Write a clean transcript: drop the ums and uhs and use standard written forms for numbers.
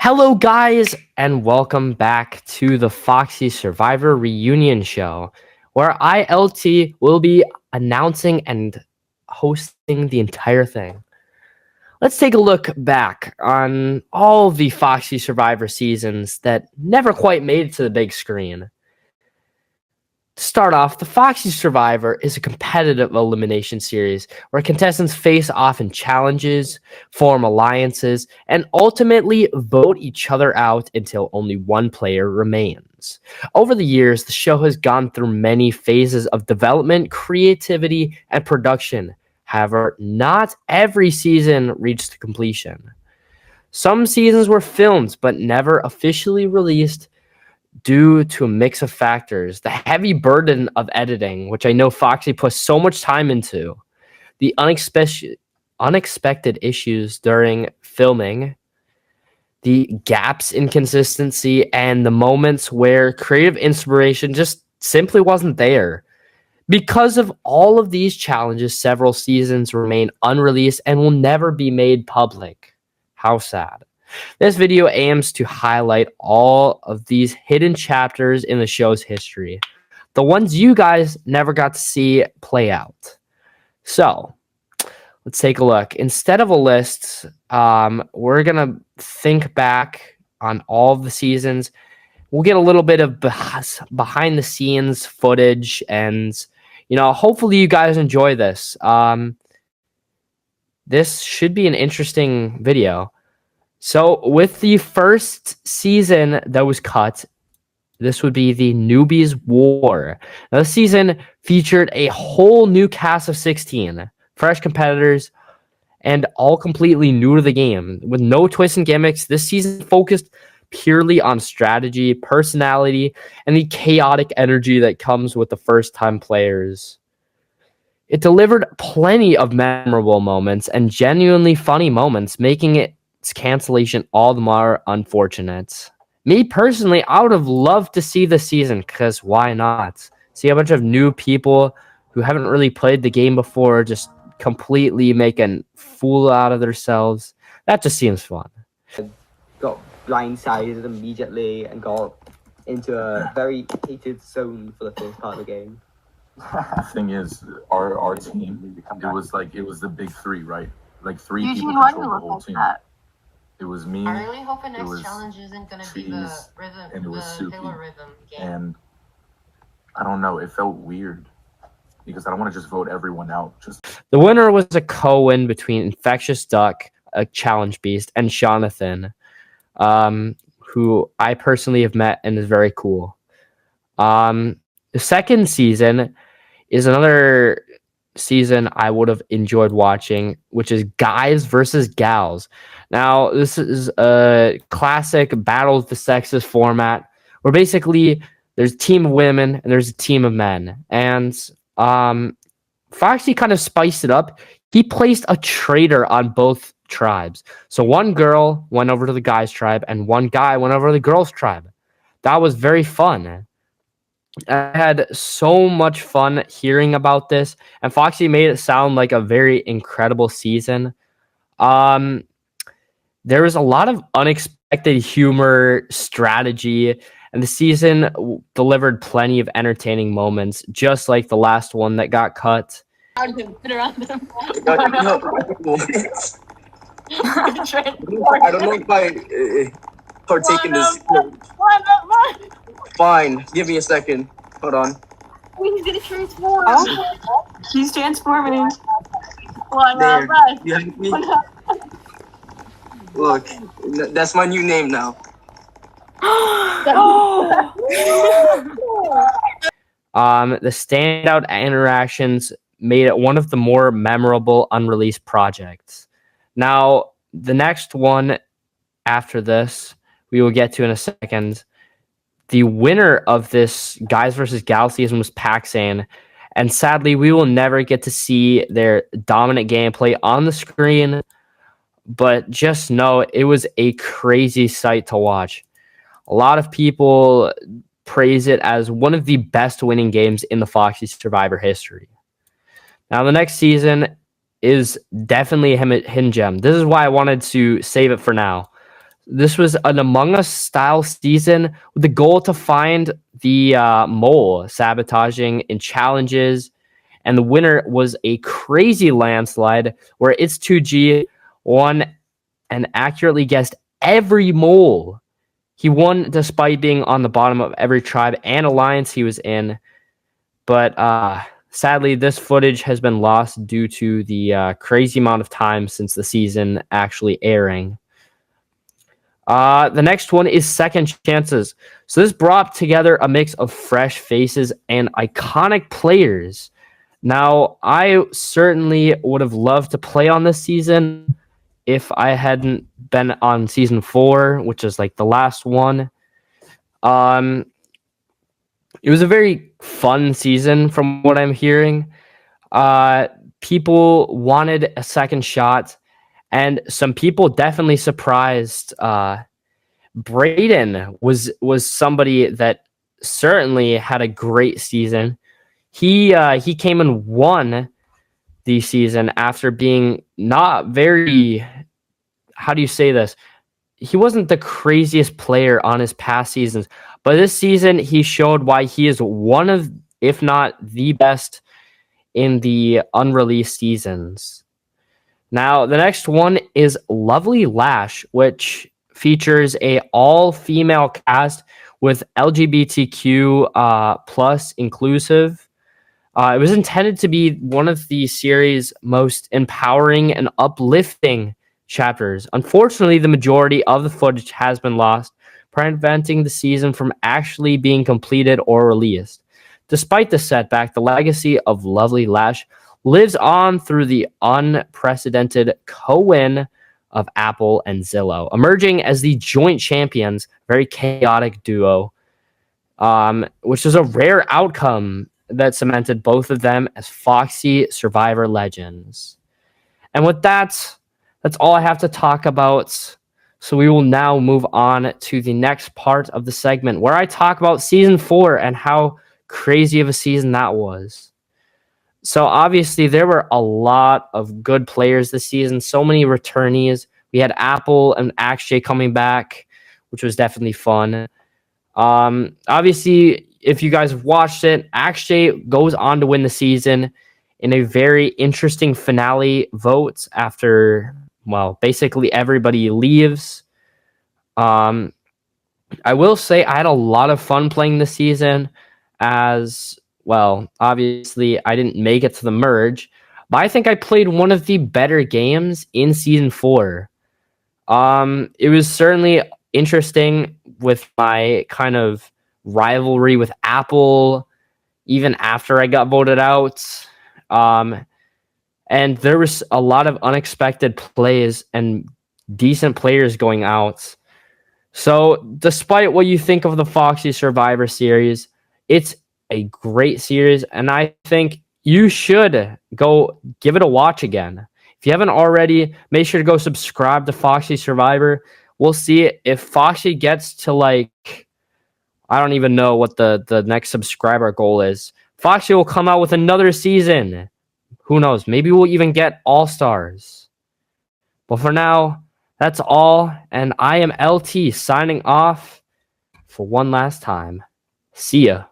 Hello, guys, and welcome back to the Foxy Survivor Reunion Show, where ILT will be announcing and hosting the entire thing. Let's take a look back on all of the Foxy Survivor seasons that never quite made it to the big screen. To start off, the Foxy Survivor is a competitive elimination series where contestants face off in challenges, form alliances, and ultimately vote each other out until only one player remains. Over the years, the show has gone through many phases of development, creativity, and production. However, not every season reached completion. Some seasons were filmed but never officially released due to a mix of factors: the heavy burden of editing, which I know Foxy puts so much time into, the unexpected issues during filming, the gaps in consistency, and the moments where creative inspiration just simply wasn't there. Because of all of these challenges, several seasons remain unreleased and will never be made public. How sad. This video aims to highlight all of these hidden chapters in the show's history, the ones you guys never got to see play out. So, let's take a look. Instead of a list, we're going to think back on all of the seasons. We'll get a little bit of behind the scenes footage, and hopefully you guys enjoy this. This should be an interesting video. So with the first season that was cut, this would be the Newbies War. Now, this season featured a whole new cast of 16 fresh competitors and all completely new to the game. With no twists and gimmicks, this season focused purely on strategy, personality, and the chaotic energy that comes with the first-time players. It delivered plenty of memorable moments and genuinely funny moments, making its cancellation all the more unfortunate. Me personally, I would have loved to see this season, because why not? See a bunch of new people who haven't really played the game before just completely make a fool out of themselves. That just seems fun. Got blindsided immediately and got into a very heated zone for the first part of the game. The thing is, our team, it was the big three, right? Like three Eugene, people why do you controlled the look whole like team. that? It was me, I really hope the it next was challenge isn't gonna be the Cheese, rhythm, and it was the Soupy. Taylor rhythm game. And I don't know, it felt weird because I don't want to just vote everyone out. The winner was a co-win between Infectious Duck, a challenge beast, and Jonathan, who I personally have met and is very cool. The second season is another season I would have enjoyed watching, which is Guys versus Gals. Now, this is a classic battle of the sexes format where basically there's a team of women and there's a team of men. And Foxy kind of spiced it up. He placed a traitor on both tribes. So one girl went over to the guys' tribe and one guy went over to the girls' tribe. That was very fun. I had so much fun hearing about this, and Foxy made it sound like a very incredible season. There was a lot of unexpected humor, strategy, and the season delivered plenty of entertaining moments, just like the last one that got cut. Around him, fit around him. I don't know if I partake in this. Fine, give me a second. Hold on. He's gonna transform. He's transforming. There. You have me? Look, that's my new name now. The standout interactions made it one of the more memorable unreleased projects. Now, the next one after this, we will get to in a second. The winner of this Guys versus Gals season was Paxan, and sadly, we will never get to see their dominant gameplay on the screen, but just know it was a crazy sight to watch. A lot of people praise it as one of the best winning games in the Foxy Survivor history. Now, the next season is definitely a hidden gem. This is why I wanted to save it for now. This was an Among Us style season with the goal to find the mole sabotaging in challenges, and the winner was a crazy landslide where It's 2G won and accurately guessed every mole. He won despite being on the bottom of every tribe and alliance he was in, but sadly, this footage has been lost due to the crazy amount of time since the season actually airing. The next one is Second Chances. So this brought together a mix of fresh faces and iconic players. Now, I certainly would have loved to play on this season if I hadn't been on season 4, which is like the last one. It was a very fun season from what I'm hearing. People wanted a second shot, and some people definitely surprised. Braden was somebody that certainly had a great season. He came and won the season after being not very, how do you say this? He wasn't the craziest player on his past seasons, but this season he showed why he is one of, if not the best in the unreleased seasons. Now, the next one is Lovely Lash, which features a all-female cast with LGBTQ plus inclusive. It was intended to be one of the series' most empowering and uplifting chapters. Unfortunately, the majority of the footage has been lost, preventing the season from actually being completed or released. Despite the setback, the legacy of Lovely Lash lives on through the unprecedented co-win of Apple and Zillow, emerging as the joint champions, very chaotic duo, which is a rare outcome that cemented both of them as Foxy Survivor legends. And with that, that's all I have to talk about. So we will now move on to the next part of the segment where I talk about season 4 and how crazy of a season that was. So obviously there were a lot of good players this season, so many returnees. We had Apple and Akshay coming back, which was definitely fun. Obviously, if you guys have watched it, Akshay goes on to win the season in a very interesting finale vote after, well, basically everybody leaves. I will say I had a lot of fun playing this season, as well, obviously I didn't make it to the merge, but I think I played one of the better games in season 4. It was certainly interesting with my kind of rivalry with Apple, even after I got voted out. And there was a lot of unexpected plays and decent players going out. So despite what you think of the Foxy Survivor series, it's a great series, and I think you should go give it a watch again. If you haven't already, make sure to go subscribe to Foxy Survivor. We'll see if Foxy gets to, like, I don't even know what the next subscriber goal is. Foxy will come out with another season. Who knows? Maybe we'll even get All-Stars. But for now, that's all, and I am LT signing off for one last time. See ya.